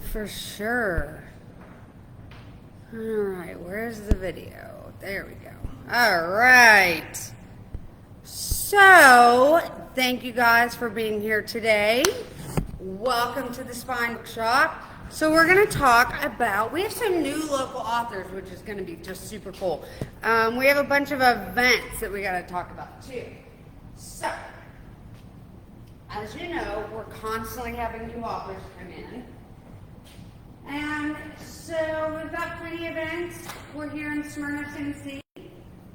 for sure. All right, where's the video? There we go. All right. So, thank you guys for being here today. Welcome to the Spine Bookshop. So we're going to talk about, we have some new local authors, which is going to be just super cool. We have a bunch of events that we got to talk about too. So, as you know, we're constantly having new authors come in. And so we've got plenty of events. We're here in Smyrna, Tennessee.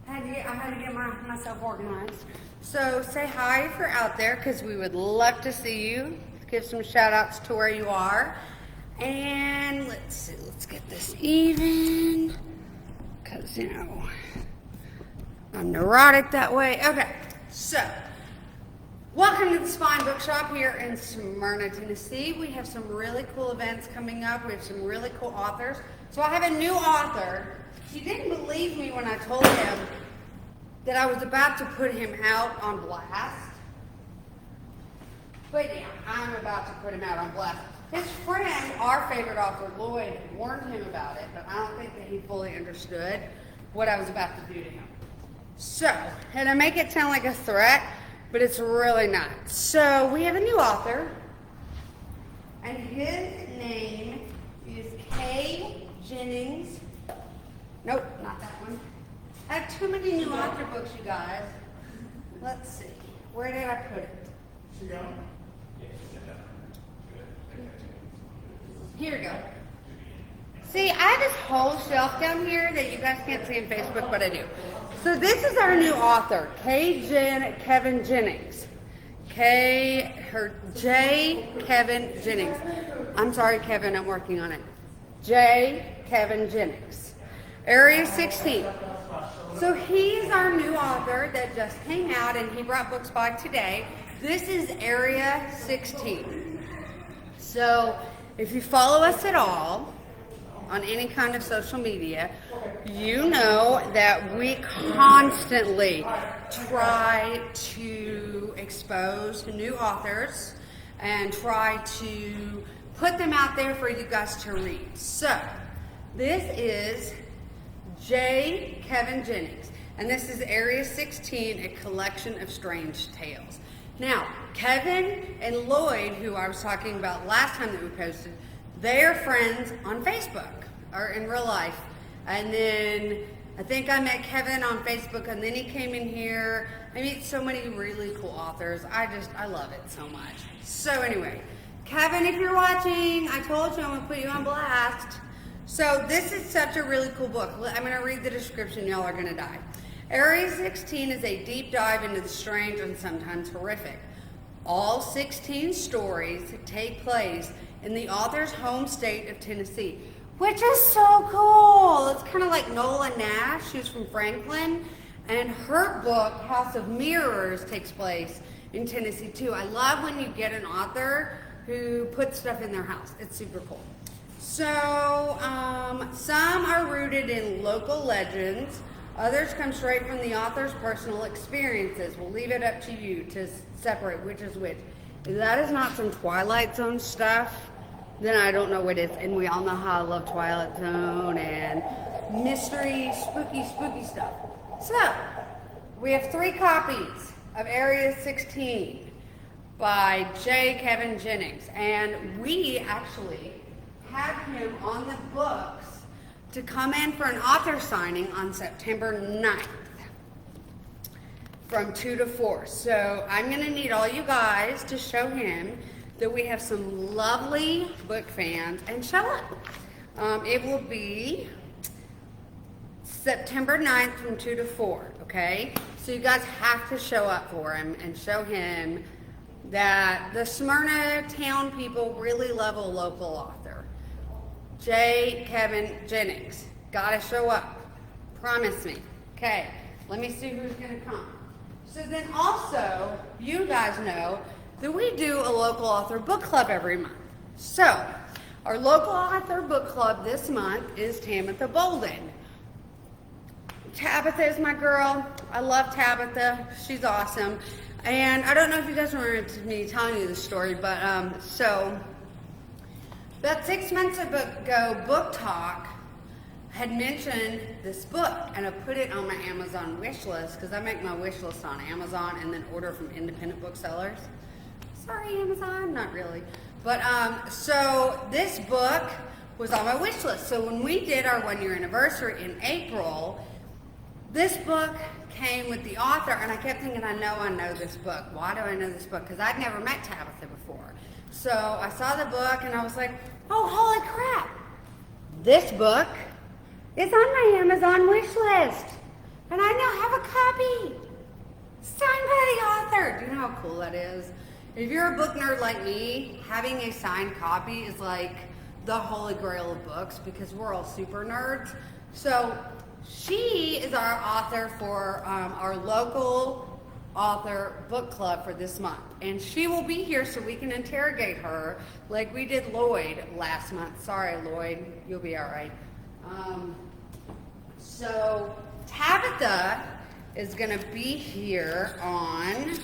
I had to get myself organized. So say hi if you're out there, because we would love to see you. Give some shout outs to where you are. And let's see, let's get this even, because, you know, I'm neurotic that way. Okay, so, welcome to the Spine Bookshop here in Smyrna, Tennessee. We have some really cool events coming up. We have some really cool authors. So I have a new author. He didn't believe me when I told him that I was about to put him out on blast. But yeah, I'm about to put him out on blast. His friend, our favorite author, Lloyd, warned him about it, but I don't think that he fully understood what I was about to do to him. So, and I make it sound like a threat, but it's really not. So, we have a new author, and his name is Kay Jennings. Nope, not that one. I have too many new author books, you guys. Let's see. Where did I put it? Here we go. See, I have this whole shelf down here that you guys can't see on Facebook, but I do. So this is our new author, Kevin Jennings. J. Kevin Jennings. I'm sorry, Kevin, I'm working on it. J. Kevin Jennings. Area 16. So he's our new author that just came out, and he brought books by today. This is Area 16. So if you follow us at all on any kind of social media, you know that we constantly try to expose new authors and try to put them out there for you guys to read. So this is J. Kevin Jennings, and this is Area 16, A Collection of Strange Tales. Now, Kevin and Lloyd, who I was talking about last time that we posted, they are friends on Facebook, or in real life. And then I think I met Kevin on Facebook, and then he came in here. I meet so many really cool authors. I love it so much. So anyway, Kevin, if you're watching, I told you I'm gonna put you on blast. So this is such a really cool book. I'm gonna read the description, y'all are gonna die. Area 16 is a deep dive into the strange and sometimes horrific. All 16 stories take place in the author's home state of Tennessee, which is so cool. It's kind of like Nola Nash, who's from Franklin, and her book, House of Mirrors, takes place in Tennessee too. I love when you get an author who puts stuff in their house. It's super cool. So, some are rooted in local legends. Others come straight from the author's personal experiences. We'll leave it up to you to separate which is which. If that is not some Twilight Zone stuff, then I don't know what is. And we all know how I love Twilight Zone and mystery, spooky stuff. So, we have 3 copies of Area 16 by J. Kevin Jennings. And we actually had him on the books to come in for an author signing on September 9th from 2 to 4. So I'm going to need all you guys to show him that we have some lovely book fans and show up. It will be September 9th from 2 to 4, okay? So you guys have to show up for him and show him that the Smyrna town people really love a local author. J. Kevin Jennings. Gotta show up. Promise me. Okay, let me see who's gonna come. So then also, you guys know that we do a local author book club every month. So, our local author book club this month is Tabitha Bolden. Tabitha is my girl. I love Tabitha. She's awesome. And I don't know if you guys remember me telling you this story, but so About 6 months ago, Book Talk had mentioned this book, and I put it on my Amazon wish list because I make my wish list on Amazon and then order from independent booksellers. Sorry, Amazon, not really. But so this book was on my wish list. So when we did our 1-year anniversary in April, this book came with the author, and I kept thinking, I know this book. Why do I know this book? Because I'd never met Tabitha before. So I saw the book, and I was like, oh, holy crap. This book is on my Amazon wish list. And I now have a copy signed by the author. Do you know how cool that is? If you're a book nerd like me, having a signed copy is like the holy grail of books because we're all super nerds. So she is our author for our local author book club for this month. And she will be here so we can interrogate her like we did Lloyd last month. Sorry, Lloyd, you'll be all right. So Tabitha is going to be here on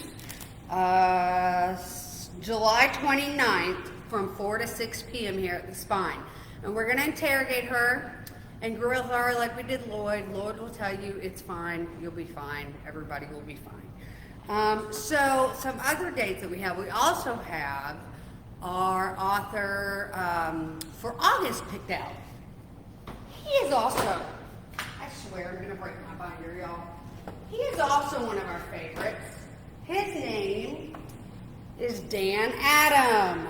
July 29th from 4 to 6 p.m. here at the Spine. And we're going to interrogate her and grill her like we did Lloyd. Lloyd will tell you it's fine, you'll be fine, everybody will be fine. So some other dates that we also have our author for August picked out. He is also, I swear I'm going to break my binder, y'all. He is also one of our favorites. His name is Dan Adam.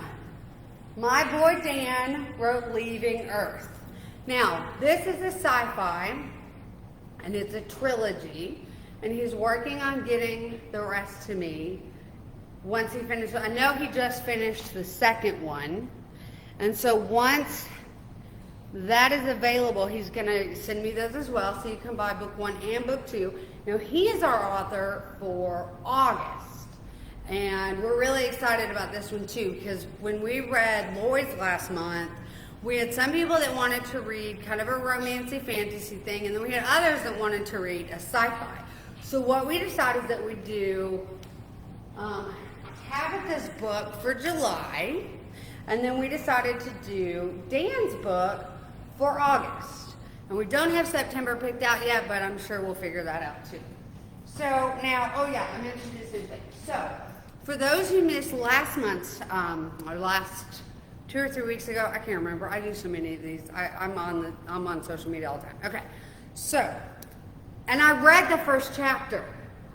My boy Dan wrote Leaving Earth. Now, this is a sci-fi, and it's a trilogy, and he's working on getting the rest to me once he finishes. I know he just finished the second one, and so once that is available, he's going to send me those as well, so you can buy book 1 and book 2. Now, he is our author for August, and we're really excited about this one too, because when we read Lloyd's last month, we had some people that wanted to read kind of a romancy fantasy thing, and then we had others that wanted to read a sci-fi. So what we decided that we'd do Tabitha's book for July, and then we decided to do Dan's book for August. And we don't have September picked out yet, but I'm sure we'll figure that out too. So now, oh yeah, I mentioned this in thing. So for those who missed last month's, or last 2 or 3 weeks ago, I can't remember. I do so many of these. I'm on social media all the time. Okay, so, and I read the first chapter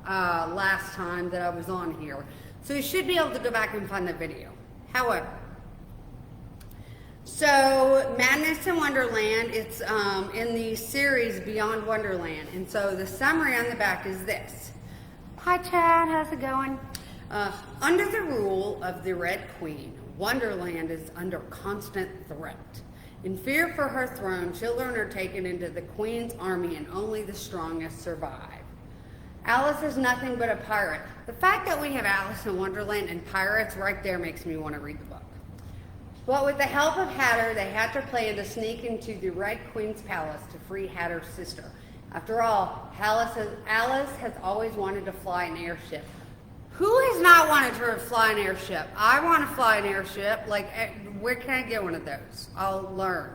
last time that I was on here, so you should be able to go back and find the video. However, so Madness in Wonderland, it's in the series Beyond Wonderland, and so the summary on the back is this. Hi Chad, how's it going? Under the rule of the Red Queen, Wonderland is under constant threat. In fear for her throne, children are taken into the Queen's army and only the strongest survive. Alice is nothing but a pirate. The fact that we have Alice in Wonderland and pirates right there makes me want to read the book. But with the help of Hatter, they had to plan to sneak into the Red Queen's palace to free Hatter's sister. After all, Alice has always wanted to fly an airship. Who has not wanted to fly an airship? I want to fly an airship. Like, where can I get one of those? I'll learn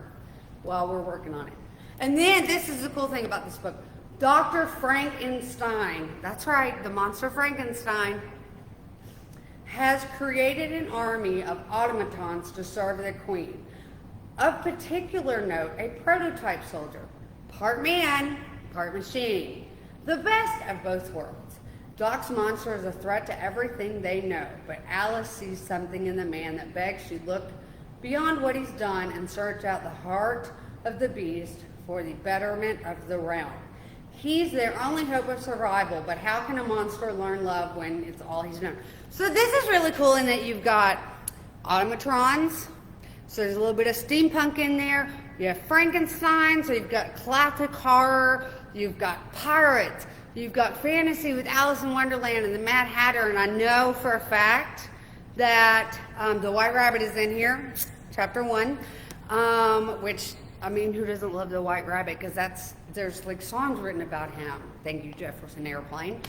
while we're working on it. And then, this is the cool thing about this book. Dr. Frankenstein, that's right, the monster Frankenstein, has created an army of automatons to serve the queen. Of particular note, a prototype soldier, part man, part machine, the best of both worlds. Doc's monster is a threat to everything they know, but Alice sees something in the man that begs she look beyond what he's done and search out the heart of the beast for the betterment of the realm. He's their only hope of survival, but how can a monster learn love when it's all he's known? So this is really cool in that you've got automatrons, so there's a little bit of steampunk in there. You have Frankenstein, so you've got classic horror, you've got pirates, you've got fantasy with Alice in Wonderland and the Mad Hatter, and I know for a fact that the White Rabbit is in here, chapter 1, which, I mean, who doesn't love the White Rabbit? Because there's like songs written about him. Thank you, Jefferson Airplane.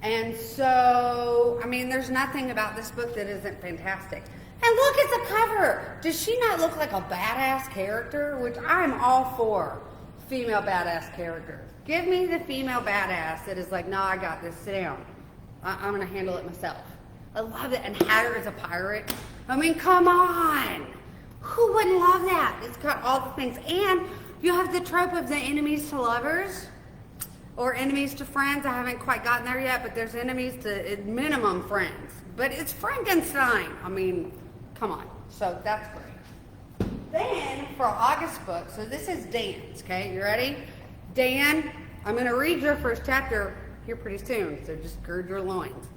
And so, I mean, there's nothing about this book that isn't fantastic. And look at the cover. Does she not look like a badass character? Which I'm all for female badass characters. Give me the female badass that is like, no, I got this. Sit down. I'm going to handle it myself. I love it. And Hatter is a pirate. I mean, come on. Who wouldn't love that? It's got all the things. And you have the trope of the enemies to lovers or enemies to friends. I haven't quite gotten there yet, but there's enemies to minimum friends. But it's Frankenstein. I mean, come on. So that's great. Then for August book, so this is Dan's, okay? You ready? Dan, I'm going to read your first chapter here pretty soon, so just gird your loins.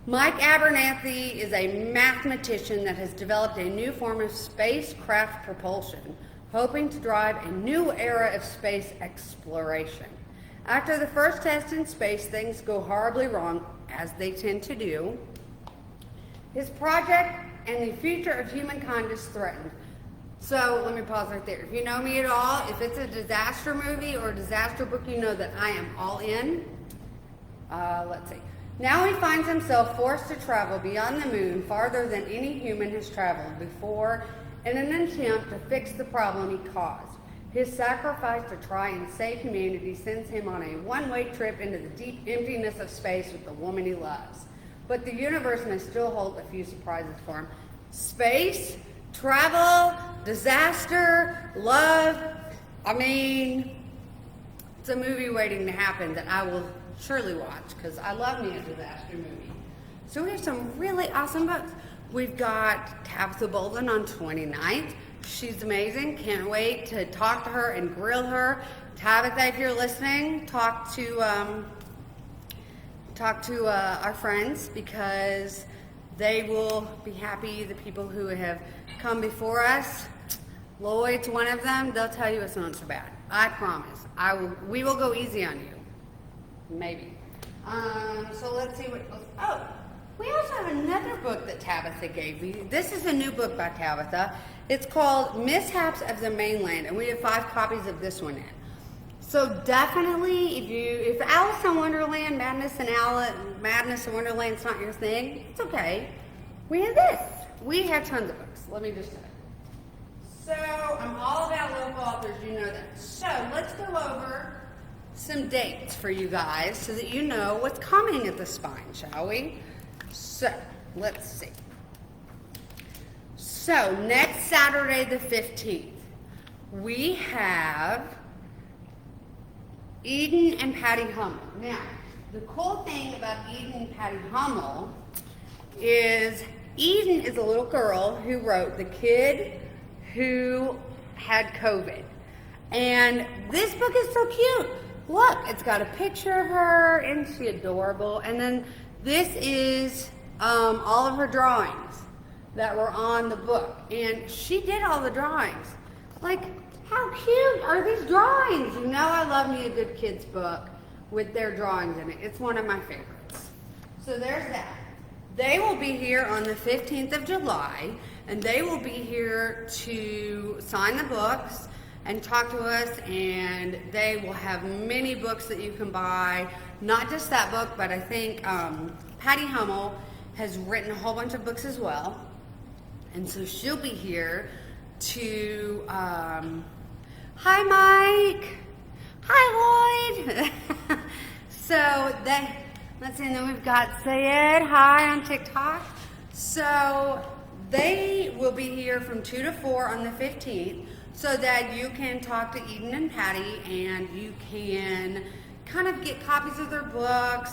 Mike Abernathy is a mathematician that has developed a new form of spacecraft propulsion, hoping to drive a new era of space exploration. After the first test in space, things go horribly wrong, as they tend to do. His project and the future of humankind is threatened. So let me pause right there. If you know me at all, if it's a disaster movie or a disaster book, you know that I am all in. Let's see. Now he finds himself forced to travel beyond the moon, farther than any human has traveled before, in an attempt to fix the problem he caused. His sacrifice to try and save humanity sends him on a one-way trip into the deep emptiness of space with the woman he loves. But the universe may still hold a few surprises for him. Space, travel, disaster, love. I mean, it's a movie waiting to happen that I will surely watch because I love me a disaster movie. So we have some really awesome books. We've got Tabitha Bolden on 29th. She's amazing. Can't wait to talk to her and grill her. Tabitha, if you're listening, talk to our friends because they will be happy. The people who have come before us, Lloyd's one of them. They'll tell you it's not so bad. I promise. We will go easy on you. Maybe. So let's see what else. Oh, we also have another book that Tabitha gave me. This is a new book by Tabitha. It's called Mishaps of the Mainland, and we have 5 copies of this one in. So definitely, if Alice in Wonderland, Madness in Wonderland's not your thing, it's okay. We have this. We have tons of books. Let me just say. So I'm all about local authors, you know that. So let's go over some dates for you guys so that you know what's coming at the Spine, shall we? So let's see. So next Saturday the 15th, we have Eden and Patty Hummel. Now, the cool thing about Eden and Patty Hummel is Eden is a little girl who wrote The Kid Who Had COVID. And this book is so cute. Look, it's got a picture of her. Isn't she adorable? And then this is all of her drawings that were on the book. And she did all the drawings. Like, how cute are these drawings? You know I love me a good kid's book with their drawings in it. It's one of my favorites. So there's that. They will be here on the 15th of July, and they will be here to sign the books and talk to us, and they will have many books that you can buy. Not just that book, but I think Patty Hummel has written a whole bunch of books as well. And so she'll be here to, hi Mike, hi Lloyd. So let's see, and then we've got Sayed, hi on TikTok. So they will be here from 2 to 4 on the 15th so that you can talk to Eden and Patty and you can kind of get copies of their books,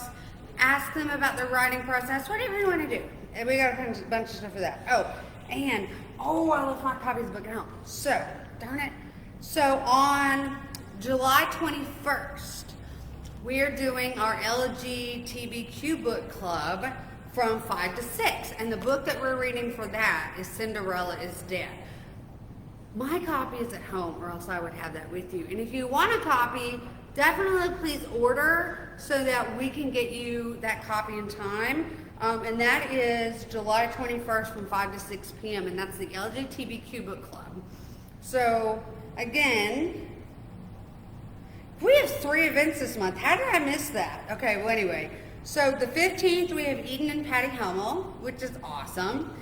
ask them about their writing process, whatever you want to do. And we got a bunch of stuff for that. I left my copies of the book at home. So, darn it. So on July 21st, we are doing our LGBTQ book club from 5 to 6. And the book that we're reading for that is Cinderella is Dead. My copy is at home, or else I would have that with you. And if you want a copy, definitely please order so that we can get you that copy in time. And that is July 21st from 5 to 6 p.m. And that's the LGBTQ book club. So, again, we have 3 events this month. How did I miss that? Okay, well, anyway. So, the 15th, we have Eden and Patty Hummel, which is awesome.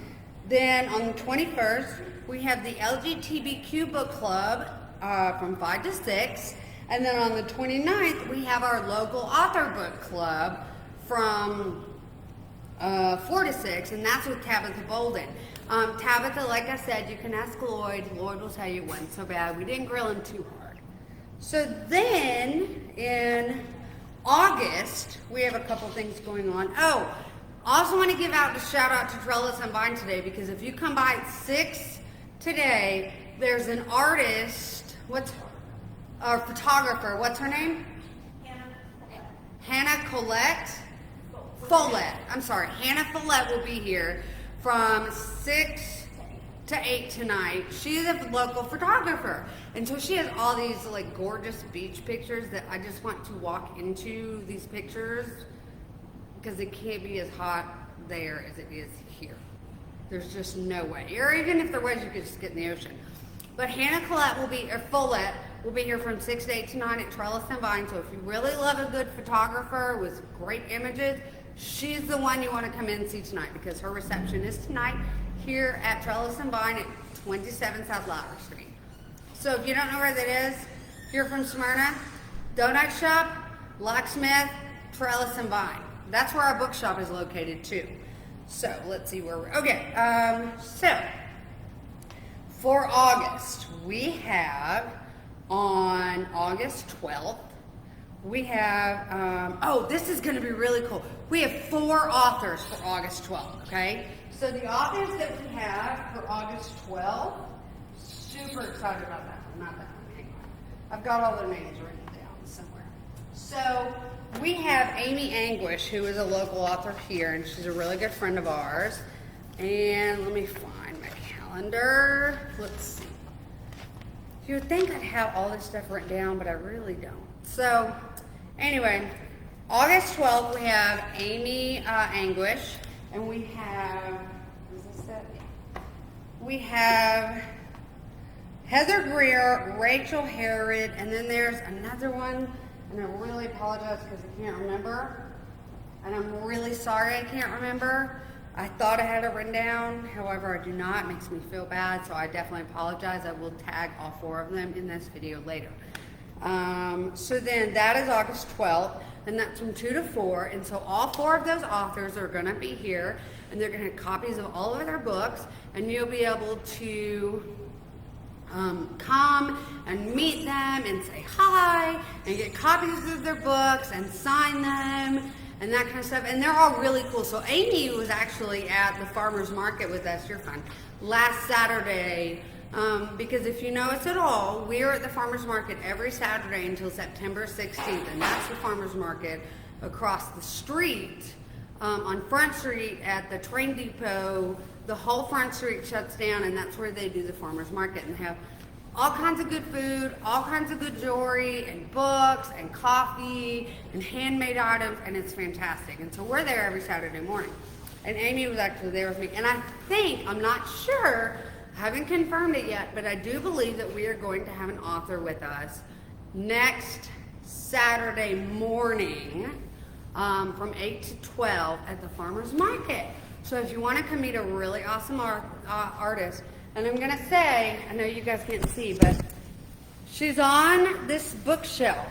Then on the 21st, we have the LGBTQ book club from 5 to 6. And then on the 29th, we have our local author book club from 4 to 6, and that's with Tabitha Bolden. Tabitha, like I said, you can ask Lloyd. Lloyd will tell you it wasn't so bad. We didn't grill him too hard. So then in August, we have a couple things going on. Oh, I also want to give out a shout out to Trellis and Vine today, because if you come by at 6 today, there's an artist, or photographer, what's her name? Hannah Follett. I'm sorry, Hannah Follett will be here from 6 to 8 tonight. She's a local photographer, and so she has all these like gorgeous beach pictures that I just want to walk into these pictures, because it can't be as hot there as it is here. There's just no way. Or even if there was, you could just get in the ocean. But Hannah Follett will be here from 6 to 8 tonight at Trellis and Vine. So if you really love a good photographer with great images, she's the one you want to come in and see tonight, because her reception is tonight here at Trellis and Vine at 27 South Louder Street. So if you don't know where that is, if you're from Smyrna, Donut Shop, Locksmith, Trellis and Vine. That's where our bookshop is located too. So let's see where we're, okay, so for August, we have on August 12th, we have, oh, this is going to be really cool. We have 4 authors for August 12th, okay? So the authors that we have for August 12th, super excited about that one, not that one, hang on. I've got all the names written down somewhere. So we have Amy Anguish, who is a local author here, and she's a really good friend of ours. And let me find my calendar. Let's see. You would think I'd have all this stuff written down, but I really don't. So anyway, August 12th, we have Amy Anguish, and we have, is this it? We have Heather Greer, Rachel Herod, and then there's another one, and I really apologize because I can't remember, and I'm really sorry I can't remember. I thought I had it written down, however I do not. It makes me feel bad, so I definitely apologize. I will tag all 4 of them in this video later. So then that is August 12th, and that's from 2 to 4, and so all 4 of those authors are going to be here, and they're going to have copies of all of their books, and you'll be able to come and meet them and say hi and get copies of their books and sign them and that kind of stuff. And they're all really cool. So Amy was actually at the farmer's market with us, you're fun, last Saturday, because if you know us at all, we're at the farmer's market every Saturday until September 16th, and that's the farmer's market across the street on Front Street at the train depot. The whole Front Street shuts down, and that's where they do the farmer's market, and they have all kinds of good food, all kinds of good jewelry, and books, and coffee, and handmade items, and it's fantastic. And so we're there every Saturday morning. And Amy was actually there with me. And I think, I'm not sure, I haven't confirmed it yet, but I do believe that we are going to have an author with us next Saturday morning from 8 to 12 at the farmer's market. So if you want to come meet a really awesome artist, and I'm going to say, I know you guys can't see, but she's on this bookshelf.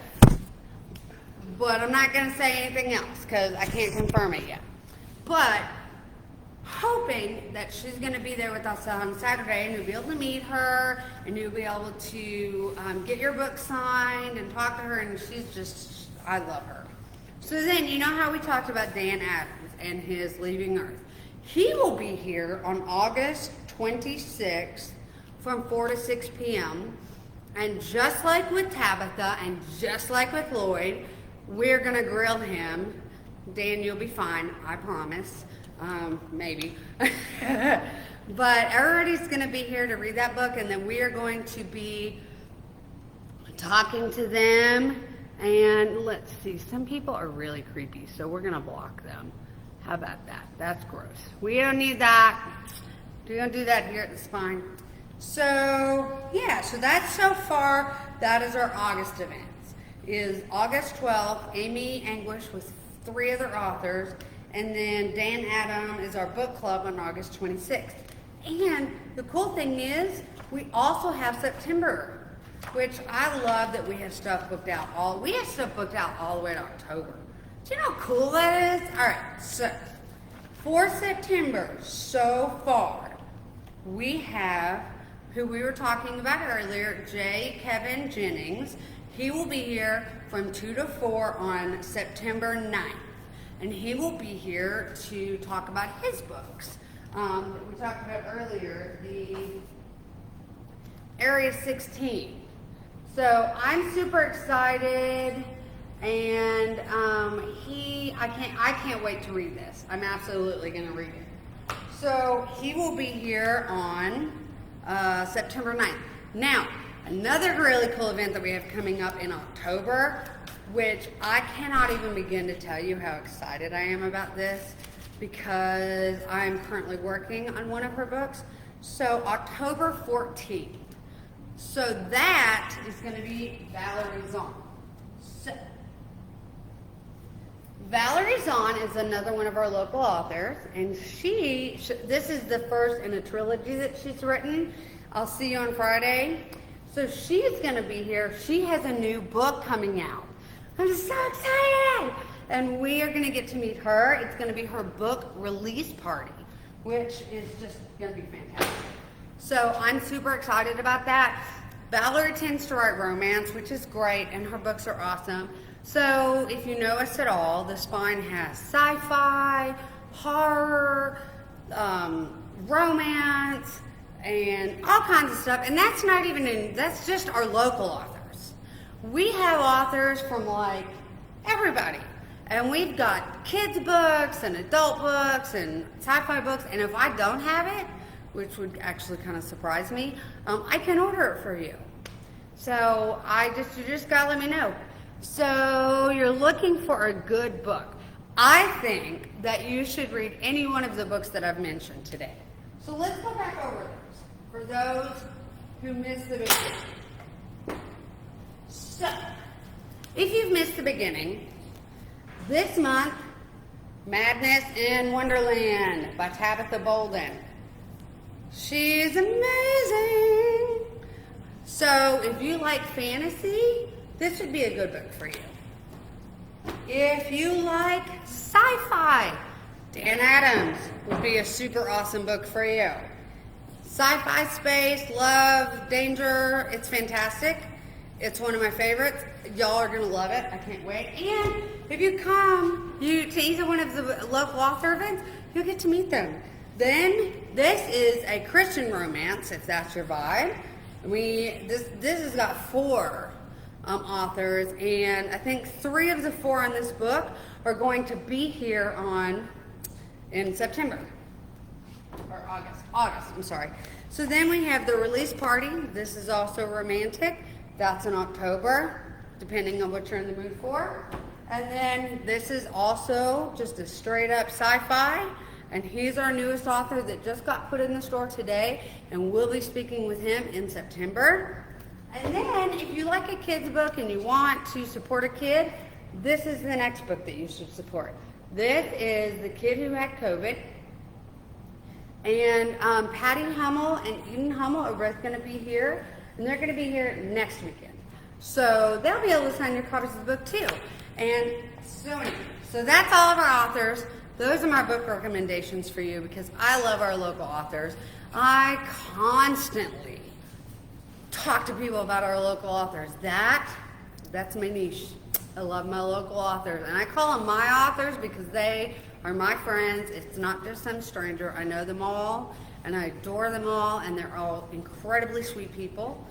But I'm not going to say anything else because I can't confirm it yet. But hoping that she's going to be there with us on Saturday, and you'll be able to meet her, and you'll be able to get your book signed and talk to her, and she's just, I love her. So then, you know how we talked about Dan Adams and his Leaving Earth? He will be here on August 26th from 4 to 6 p.m. And just like with Tabitha and just like with Lloyd, we're going to grill him. Dan, you'll be fine, I promise. Maybe. But everybody's going to be here to read that book, and then we are going to be talking to them. And let's see, some people are really creepy, so we're going to block them. How about that? That's gross. We don't need that. We don't do that here at the Spine. So, yeah, so that's so far, that is our August events. Is August 12th, Amy Anguish with 3 other authors, and then Dan Adam is our book club on August 26th. And the cool thing is, we also have September, which I love that we have stuff booked out. We have stuff booked out all the way to October. Do you know how cool that is? All right, so for September, so far, we have who we were talking about earlier, J. Kevin Jennings. He will be here from 2 to 4 on September 9th. And he will be here to talk about his books. That we talked about earlier, the Area 16. So I'm super excited, and I can't wait to read this. I'm absolutely going to read it. So he will be here on September 9th. Now, another really cool event that we have coming up in October, which I cannot even begin to tell you how excited I am about this, because I'm currently working on one of her books. So October 14th. So that is going to be Valerie Zahn. So, Valerie Zahn is another one of our local authors, and this is the first in a trilogy that she's written. I'll see you on Friday. So she's going to be here. She has a new book coming out. I'm so excited! And we are going to get to meet her. It's going to be her book release party, which is just going to be fantastic. So I'm super excited about that. Valerie tends to write romance, which is great, and her books are awesome. So if you know us at all, the Spine has sci-fi, horror, romance, and all kinds of stuff. And that's not even that's just our local authors. We have authors from like everybody. And we've got kids books and adult books and sci-fi books. And if I don't have it, which would actually kind of surprise me, I can order it for you. So you just gotta let me know. So you're looking for a good book. I think that you should read any one of the books that I've mentioned today. So let's go back over those for those who missed the beginning. So, if you've missed the beginning, this month, Madness in Wonderland by Tabitha Bolden. She's amazing. So if you like fantasy, this would be a good book for you. If you like sci-fi, Dan Adams would be a super awesome book for you. Sci-fi, space, love, danger, it's fantastic. It's one of my favorites. Y'all are going to love it. I can't wait. And if you come to either one of the local author events, you'll get to meet them. Then this is a Christian romance, if that's your vibe. This has got 4 authors, and I think 3 of the 4 on this book are going to be here in September. Or August, I'm sorry. So then we have the release party. This is also romantic. That's in October, depending on what you're in the mood for. And then this is also just a straight up sci-fi. And he's our newest author that just got put in the store today. And we'll be speaking with him in September. And then if you like a kid's book and you want to support a kid, this is the next book that you should support. This is The Kid Who Had COVID. And Patty Hummel and Eden Hummel are both going to be here. And they're going to be here next weekend. So they'll be able to sign your copies of the book too. And so that's all of our authors. Those are my book recommendations for you because I love our local authors. I constantly talk to people about our local authors. That's my niche. I love my local authors. And I call them my authors because they are my friends. It's not just some stranger. I know them all. And I adore them all, and they're all incredibly sweet people.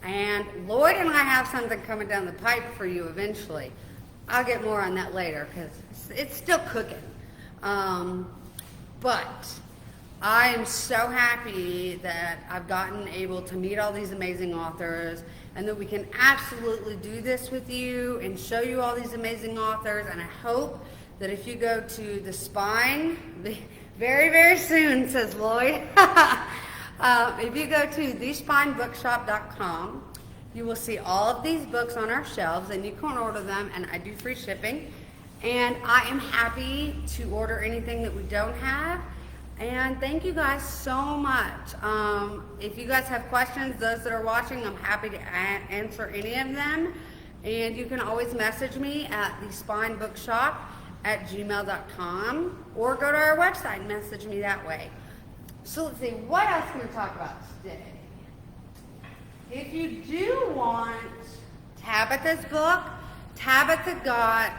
And Lloyd and I have something coming down the pipe for you eventually. I'll get more on that later because it's still cooking. But I am so happy that I've gotten able to meet all these amazing authors and that we can absolutely do this with you and show you all these amazing authors. And I hope that if you go to the Spine, very, very soon, says Lloyd. If you go to thespinebookshop.com, you will see all of these books on our shelves, and you can order them, and I do free shipping. And I am happy to order anything that we don't have. And thank you guys so much. If you guys have questions, those that are watching, I'm happy to answer any of them. And you can always message me at thespinebookshop@gmail.com or go to our website and message me that way. So let's see, what else can we talk about today? If you do want Tabitha's book, Tabitha got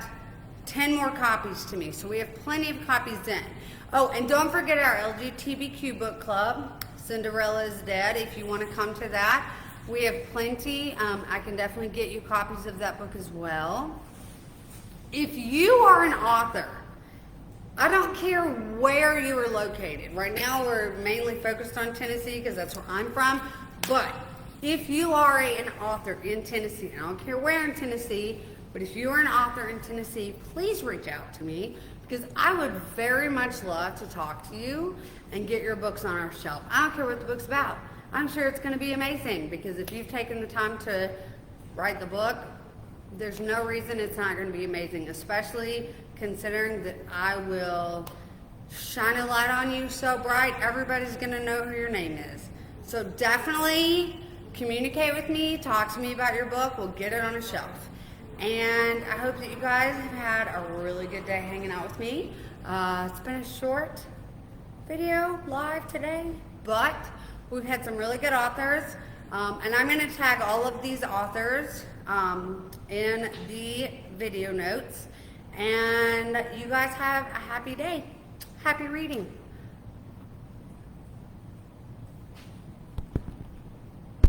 10 more copies to me, so we have plenty of copies in. Oh, and don't forget our LGBTQ book club, Cinderella is Dead, if you want to come to that. We have plenty. I can definitely get you copies of that book as well. If you are an author, I don't care where you are located. Right now we're mainly focused on Tennessee because that's where I'm from, but if you are an author in Tennessee, and I don't care where in Tennessee, but if you are an author in Tennessee, please reach out to me because I would very much love to talk to you and get your books on our shelf. I don't care what the book's about. I'm sure it's going to be amazing because if you've taken the time to write the book, there's no reason it's not going to be amazing, especially considering that I will shine a light on you so bright, everybody's going to know who your name is. So definitely communicate with me, talk to me about your book, we'll get it on a shelf. And I hope that you guys have had a really good day hanging out with me. It's been a short video live today, but we've had some really good authors. And I'm going to tag all of these authors in the video notes. And you guys have a happy day. Happy reading.